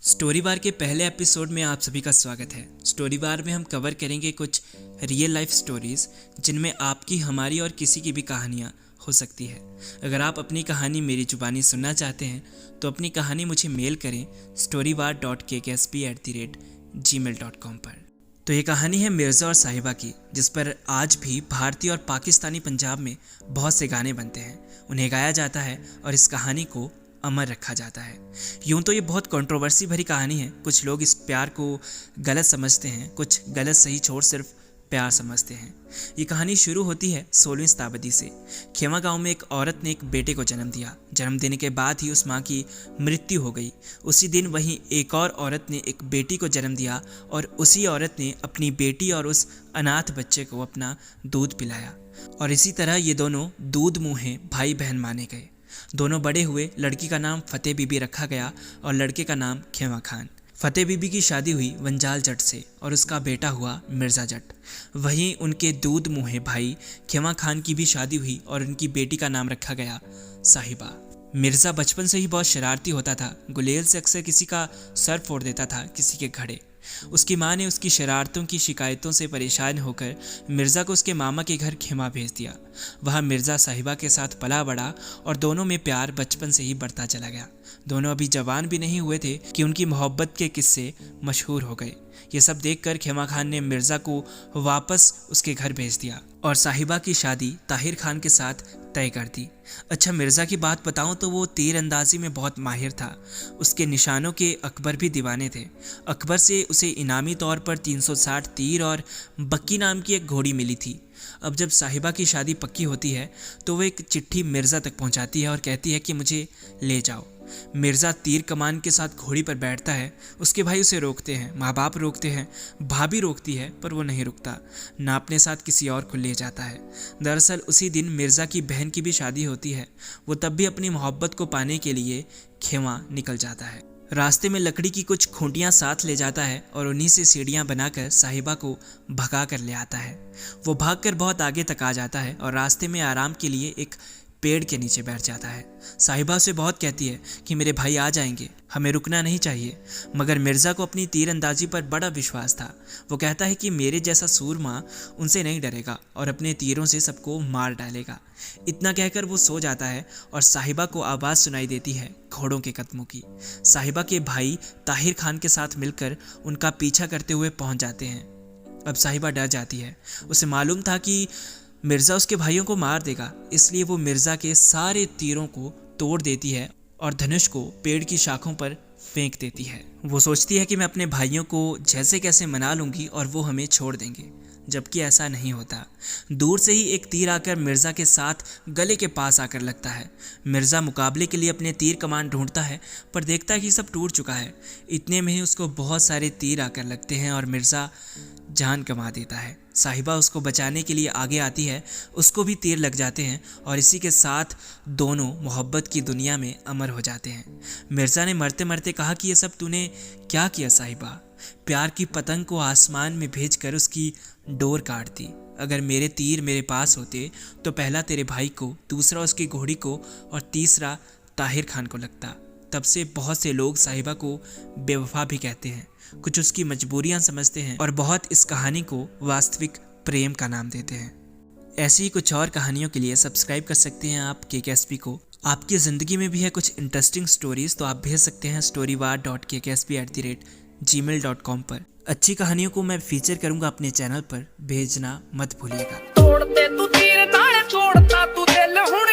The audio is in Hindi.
स्टोरी बार के पहले एपिसोड में आप सभी का स्वागत है। स्टोरी बार में हम कवर करेंगे कुछ रियल लाइफ स्टोरीज जिनमें आपकी, हमारी और किसी की भी कहानियाँ हो सकती है। अगर आप अपनी कहानी मेरी जुबानी सुनना चाहते हैं तो अपनी कहानी मुझे मेल करें storybar.kkSP@gmail.com पर। तो ये कहानी है मिर्ज़ा और साहिबा की, जिस पर आज भी भारतीय और पाकिस्तानी पंजाब में बहुत से गाने बनते हैं, उन्हें गाया जाता है और इस कहानी को अमर रखा जाता है। यूं तो ये बहुत कंट्रोवर्सी भरी कहानी है। कुछ लोग इस प्यार को गलत समझते हैं, कुछ गलत सही छोड़ सिर्फ प्यार समझते हैं। ये कहानी शुरू होती है 16वीं शताब्दी से। खेमा गांव में एक औरत ने एक बेटे को जन्म दिया। जन्म देने के बाद ही उस माँ की मृत्यु हो गई। उसी दिन वहीं एक और औरत ने एक बेटी को जन्म दिया और उसी औरत ने अपनी बेटी और उस अनाथ बच्चे को अपना दूध पिलाया। और इसी तरह ये दोनों दूध मुँहे भाई बहन माने गए। दोनों बड़े हुए। लड़की का नाम फतेह बीबी रखा गया और लड़के का नाम खेमा खान। फतेह बीबी की शादी हुई वंजाल जट से और उसका बेटा हुआ मिर्ज़ा जट। वहीं उनके दूध मुँहे भाई खेमा खान की भी शादी हुई और उनकी बेटी का नाम रखा गया साहिबा। मिर्ज़ा बचपन से ही बहुत शरारती होता था। गुलेल से अक्सर किसी का सर फोड़ देता था, किसी के घड़े। उसकी माँ ने उसकी शरारतों की शिकायतों से परेशान होकर मिर्ज़ा को उसके मामा के घर खेमा भेज दिया। वहाँ मिर्ज़ा साहिबा के साथ पला बड़ा और दोनों में प्यार बचपन से ही बढ़ता चला गया। दोनों अभी जवान भी नहीं हुए थे कि उनकी मोहब्बत के किस्से मशहूर हो गए। ये सब देखकर खेमा खान ने मिर्ज़ा को वापस उसके घर भेज दिया और साहिबा की शादी ताहिर खान के साथ तय कर दी। अच्छा, मिर्ज़ा की बात बताऊं तो वो तीर अंदाजी में बहुत माहिर था। उसके निशानों के अकबर भी दीवाने थे। अकबर से उसे इनामी तौर पर 360 तीर और बक्की नाम की एक घोड़ी मिली थी। अब जब साहिबा की शादी पक्की होती है तो वो एक चिट्ठी मिर्ज़ा तक पहुंचाती है और कहती है कि मुझे ले जाओ। मिर्ज़ा तीर कमान के साथ घोड़ी पर बैठता है। उसके भाई उसे रोकते हैं, माँ बाप रोकते हैं, भाभी रोकती है, पर वो नहीं रुकता, ना अपने साथ किसी और को ले जाता है। दरअसल उसी दिन मिर्ज़ा की बहन की भी शादी होती है। वो तब भी अपनी मोहब्बत को पाने के लिए खेमा निकल जाता है। रास्ते में लकड़ी की कुछ खूंटियाँ साथ ले जाता है और उन्हीं से सीढ़ियाँ बनाकर साहिबा को भगा कर ले आता है। वो भागकर बहुत आगे तक आ जाता है और रास्ते में आराम के लिए एक पेड़ के नीचे बैठ जाता है। साहिबा उसे बहुत कहती है कि मेरे भाई आ जाएंगे, हमें रुकना नहीं चाहिए। मगर मिर्ज़ा को अपनी तीरंदाजी पर बड़ा विश्वास था। वो कहता है कि मेरे जैसा सूरमा उनसे नहीं डरेगा और अपने तीरों से सबको मार डालेगा। इतना कहकर वो सो जाता है और साहिबा को आवाज़ सुनाई देती है घोड़ों के कदमों की। साहिबा के भाई ताहिर खान के साथ मिलकर उनका पीछा करते हुए पहुंच जाते हैं। अब साहिबा डर जाती है। उसे मालूम था कि मिर्ज़ा उसके भाइयों को मार देगा, इसलिए वो मिर्ज़ा के सारे तीरों को तोड़ देती है और धनुष को पेड़ की शाखों पर फेंक देती है। वो सोचती है कि मैं अपने भाइयों को जैसे कैसे मना लूँगी और वो हमें छोड़ देंगे, जबकि ऐसा नहीं होता। दूर से ही एक तीर आकर मिर्ज़ा के साथ गले के पास आकर लगता है। मिर्ज़ा मुकाबले के लिए अपने तीर कमान ढूंढता है, पर देखता है कि सब टूट चुका है। इतने में ही उसको बहुत सारे तीर आकर लगते हैं और मिर्ज़ा जान गंवा देता है। साहिबा उसको बचाने के लिए आगे आती है, उसको भी तीर लग जाते हैं और इसी के साथ दोनों मोहब्बत की दुनिया में अमर हो जाते हैं। मिर्ज़ा ने मरते मरते कहा कि ये सब तूने क्या किया साहिबा? प्यार की पतंग को आसमान में भेजकर उसकी डोर काट दी। अगर मेरे तीर मेरे पास होते तो पहला तेरे भाई को, दूसरा उसकी घोड़ी को और तीसरा ताहिर खान को लगता। तब से बहुत से लोग साहिबा को बेवफा भी कहते हैं, कुछ उसकी मजबूरियां समझते हैं और बहुत इस कहानी को वास्तविक प्रेम का नाम देते हैं। ऐसी ही कुछ और कहानियों के लिए सब्सक्राइब कर सकते हैं आप KKSP को। आपकी ज़िंदगी में भी है कुछ इंटरेस्टिंग स्टोरीज तो आप भेज सकते हैं storybar.kkSP@gmail.com पर। अच्छी कहानियों को मैं फीचर करूंगा अपने चैनल पर, भेजना मत भूलिएगा। तोड़ते तू तीर नाल छोड़ता तू दिल हुण